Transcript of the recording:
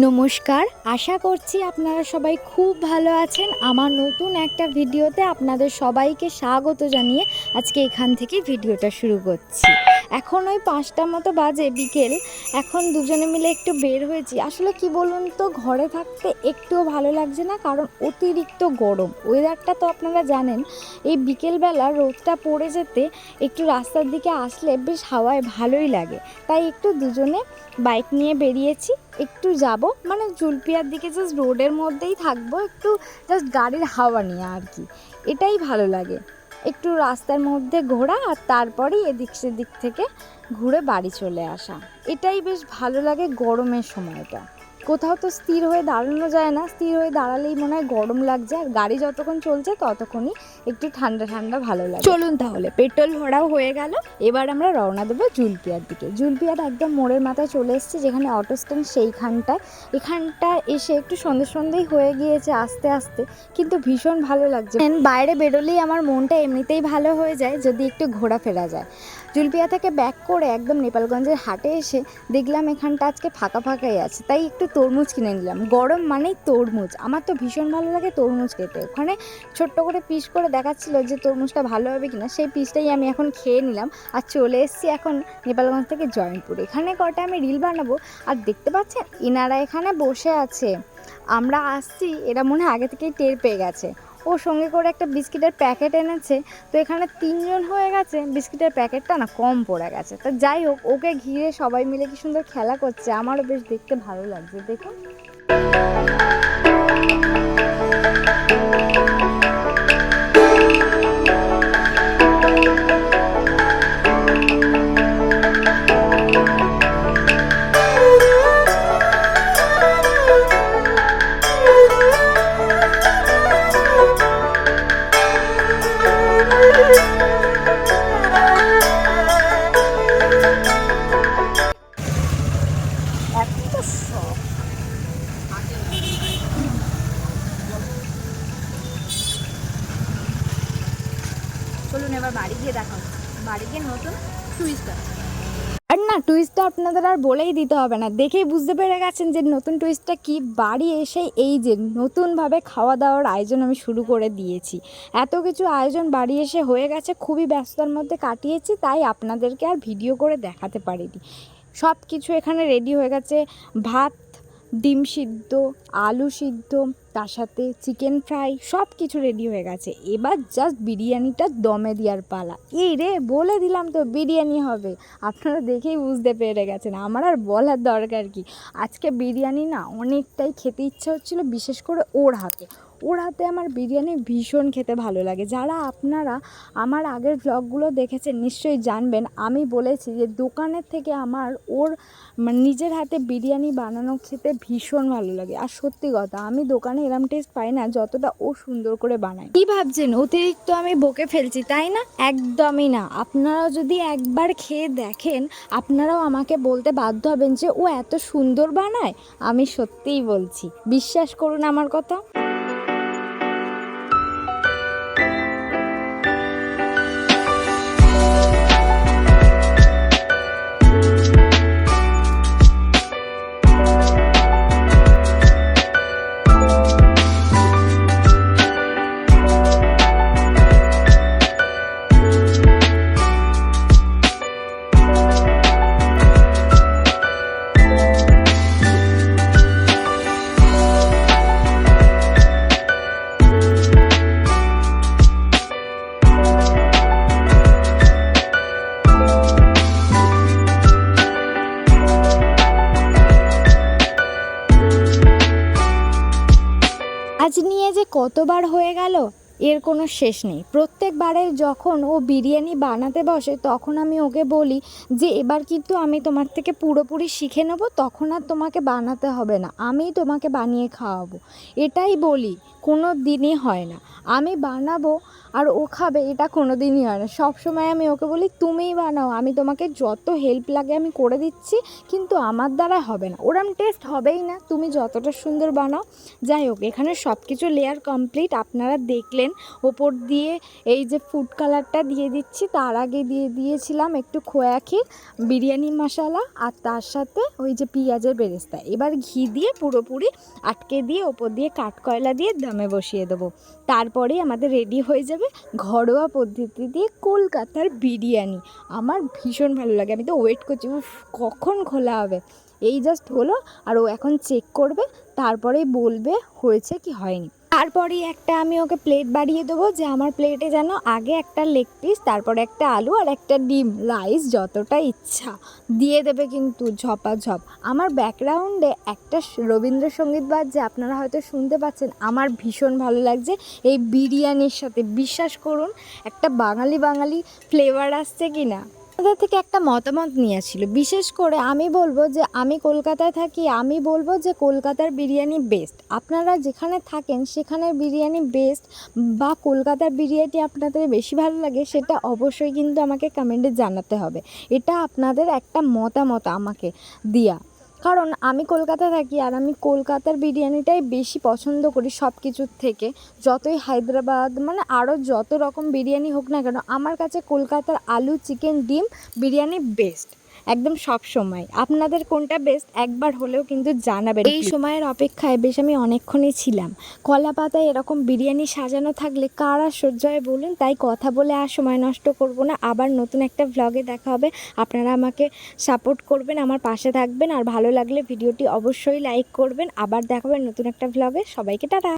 নমস্কার, আশা করছি আপনারা সবাই খুব ভালো আছেন। আমার নতুন একটা ভিডিওতে আপনাদের সবাইকে স্বাগত জানিয়ে আজকে এখান থেকে ভিডিওটা শুরু করছি। এখন ওই 5টার মতো বাজে বিকেল। এখন দুজনে মিলে একটু বের হয়েছি। আসলে কি বলুন তো, ঘরে থাকতে একটুও ভালো লাগছে না, কারণ অতিরিক্ত গরম। ওয়েদারটা তো আপনারা জানেন। এই বিকেলবেলা রোদটা পড়ে যেতে একটু রাস্তার দিকে আসলে বেশ হাওয়ায় ভালোই লাগে। তাই একটু দুজনে বাইক নিয়ে বেরিয়েছি। একটু যাব, মানে জুলপিয়ার দিকে জাস্ট রোডের মধ্যেই থাকবো, একটু জাস্ট গাড়ির হাওয়া নিয়ে আর কি। এটাই ভালো লাগে, একটু রাস্তার মধ্যে ঘোরা আর তারপরেই এদিক সেদিক থেকে ঘুরে বাড়ি চলে আসা। এটাই বেশ ভালো লাগে গরমের সময়টা। কোথাও তো স্থির হয়ে দাঁড়ানো যায় না, স্থির হয়ে দাঁড়ালেই মনে হয় গরম লাগছে, আর গাড়ি যতক্ষণ চলছে ততক্ষণই একটু ঠান্ডা ঠান্ডা ভালো লাগে। চলুন তাহলে, পেট্রোল ভরাও হয়ে গেল, এবার আমরা রওনা দেবো জুলপিয়ার দিকে। জুলপিয়ার একদম মোড়ের মাথায় চলে এসেছি, যেখানে অটো স্ট্যান্ড সেইখানটায়। এখানটায় এসে একটু সন্ধ্যেই হয়ে গিয়েছে আস্তে আস্তে, কিন্তু ভীষণ ভালো লাগছে। বাইরে বেরোলেই আমার মনটা এমনিতেই ভালো হয়ে যায় যদি একটু ঘোরাফেরা যায়। জুলপিয়া থেকে ব্যাক করে একদম নেপালগঞ্জের হাটে এসে দেখলাম এখানটা আজকে ফাঁকাই আছে, তাই একটু তরমুজ কিনে নিলাম। গরম মানেই তরমুজ, আমার তো ভীষণ ভালো লাগে তরমুজ খেতে। ওখানে ছোট্ট করে পিস করে দেখাচ্ছিল যে তরমুজটা ভালো হবে কিনা, সেই পিসটাই আমি এখন খেয়ে নিলাম। আর চলে এসেছি এখন নেপালগঞ্জ থেকে জয়ন্তপুর। এখানে কটা আমি রিল বানাবো। আর দেখতে পাচ্ছেন এনারা এখানে বসে আছে, আমরা আসছি, এরা মনে হয় আগে থেকেই টের পেয়ে গেছে। ও সঙ্গে করে একটা বিস্কিটের প্যাকেট এনেছে, তো এখানে 3জন হয়ে গেছে, বিস্কিটের প্যাকেটটা না কম পড়ে গেছে। তো যাই হোক, ওকে ঘিরে সবাই মিলে কি সুন্দর খেলা করছে, আমারও বেশ দেখতে ভালো লাগছে। দেখুন চলুন এবার বাড়ি গিয়ে দেখা হচ্ছে। বাড়ি গিয়ে নতুন টুইস্টার, আর না টুইস্টটা আপনাদের আর বলেই দিতে হবে না, দেখেই বুঝতে পেরে গেছেন যে নতুন টুইস্টটা কি। বাড়ি এসে এই যে নতুনভাবে খাওয়া দাওয়ার আয়োজন আমি শুরু করে দিয়েছি। এত কিছু আয়োজন বাড়ি এসে হয়ে গেছে, খুবই ব্যস্ততার মধ্যে কাটিয়েছি, তাই আপনাদেরকে আর ভিডিও করে দেখাতে পারিনি। সব কিছু এখানে রেডি হয়ে গেছে। ভাত, ডিম সিদ্ধ, আলু সিদ্ধ, তার সাথে চিকেন ফ্রাই, সব কিছু রেডি হয়ে গেছে। এবার জাস্ট বিরিয়ানিটা দমে দেওয়ার পালা। এই রে, বলে দিলাম তো বিরিয়ানি হবে, আপনারা দেখেই বুঝতে পেরে গেছেন, আমার আর বলার দরকার কি। আজকে বিরিয়ানি না অনেকটাই খেতে ইচ্ছা হচ্ছিল, বিশেষ করে ওর হাতে। ওর হাতে আমার বিরিয়ানি ভীষণ খেতে ভালো লাগে। যারা আপনারা আমার আগের ব্লগগুলো দেখেছেন নিশ্চয়ই জানবেন, আমি বলেছি যে দোকানের থেকে আমার ওর নিজের হাতে বিরিয়ানি বানানো খেতে ভীষণ ভালো লাগে। আর সত্যি কথা, আমি দোকানে এরম টেস্ট পাই না যতটা ও সুন্দর করে বানায়। কি ভাবছেন অতিরিক্ত আমি বকে ফেলছি তাই না? একদমই না। আপনারাও যদি একবার খেয়ে দেখেন, আপনারাও আমাকে বলতে বাধ্য হবেন যে ও এত সুন্দর বানায়। আমি সত্যিই বলছি, বিশ্বাস করুন আমার কথা। আজ নিয়ে যে কতবার হয়ে গেল এর কোনো শেষ নেই। প্রত্যেকবারে যখন ও বিরিয়ানি বানাতে বসে তখন আমি ওকে বলি যে এবার কিন্তু আমি তোমার থেকে পুরোপুরি শিখে নেব, তখন আর তোমাকে বানাতে হবে না, আমিই তোমাকে বানিয়ে খাওয়াবো। এটাই বলি, কোনো দিনই হয় না আমি বানাবো আর ও খাবে, এটা কোনো দিনই হয় না। সবসময় আমি ওকে বলি তুমিই বানাও, আমি তোমাকে যত হেল্প লাগে আমি করে দিচ্ছি, কিন্তু আমার দ্বারা হবে না, ওরম টেস্ট হবেই না তুমি যতটা সুন্দর বানাও। যাই হোক, এখানে সব কিছু লেয়ার কমপ্লিট, আপনারা দেখলেন চিকেন, ওপর দিয়ে এই যে ফুড কালারটা দিয়ে দিচ্ছি, তার আগে দিয়ে দিয়েছিলাম একটু খোয়া ক্ষীর, বিরিয়ানি মশলা, আর তার সাথে ওই যে পেঁয়াজের বেরেস্তা। এবার ঘি দিয়ে পুরোপুরি আটকে দিয়ে ওপর দিয়ে কাঠকয়লা দিয়ে দমে বসিয়ে দেবো। তারপরেই আমাদের রেডি হয়ে যাবে ঘরোয়া পদ্ধতি দিয়ে কলকাতার বিরিয়ানি। আমার ভীষণ ভালো লাগে, আমি তো ওয়েট করছি কখন খোলা হবে। এই জাস্ট হলো, আর ও এখন চেক করবে, তারপরেই বলবে হয়েছে কি হয়নি। তারপরেই একটা আমি ওকে প্লেট বাড়িয়ে দেবো, যে আমার প্লেটে যেন আগে একটা লেগ পিস, তারপরে একটা আলু আর একটা ডিম, রাইস যতটা ইচ্ছা দিয়ে দেবে কিন্তু ঝপাঝপ। আমার ব্যাকগ্রাউন্ডে একটা রবীন্দ্রসঙ্গীত বাজছে, আপনারা হয়তো শুনতে পাচ্ছেন। আমার ভীষণ ভালো লাগছে এই বিরিয়ানির সাথে, বিশ্বাস করুন একটা বাঙালি ফ্লেভার আসছে কি না। আপনাদের থেকে একটা মতামত নিয়েছিল, বিশেষ করে আমি বলবো যে আমি কলকাতায় থাকি, আমি বলবো যে কলকাতার বিরিয়ানি বেস্ট। আপনারা যেখানে থাকেন সেখানের বিরিয়ানি বেস্ট বা কলকাতার বিরিয়ানি আপনাদের বেশি ভালো লাগে, সেটা অবশ্যই কিন্তু আমাকে কমেন্টে জানাতে হবে। এটা আপনাদের একটা মতামত আমাকে দিয়া, কারণ আমি কলকাতা থাকি আর আমি কলকাতার বিরিয়ানিটাই বেশি পছন্দ করি সব কিছুর থেকে। যতই হায়দ্রাবাদ মানে আরও যত রকম বিরিয়ানি হোক না কেন, আমার কাছে কলকাতার আলু চিকেন ডিম বিরিয়ানি বেস্ট একদম সব সময়। আপনাদের কোনটা বেস্ট একবার হলেও কিন্তু জানাবেন। এই সময়ের অপেক্ষায় বেশ আমি অনেকক্ষণই ছিলাম। কলা পাতায় এরকম বিরিয়ানি সাজানো থাকলে কার আর সহ্য হয় বলুন। তাই কথা বলে আর সময় নষ্ট করব না, আবার নতুন একটা ভ্লগে দেখা হবে। আপনারা আমাকে সাপোর্ট করবেন, আমার পাশে থাকবেন, আর ভালো লাগলে ভিডিওটি অবশ্যই লাইক করবেন। আবার দেখা হবে নতুন একটা ভ্লগে। সবাইকে টাটা।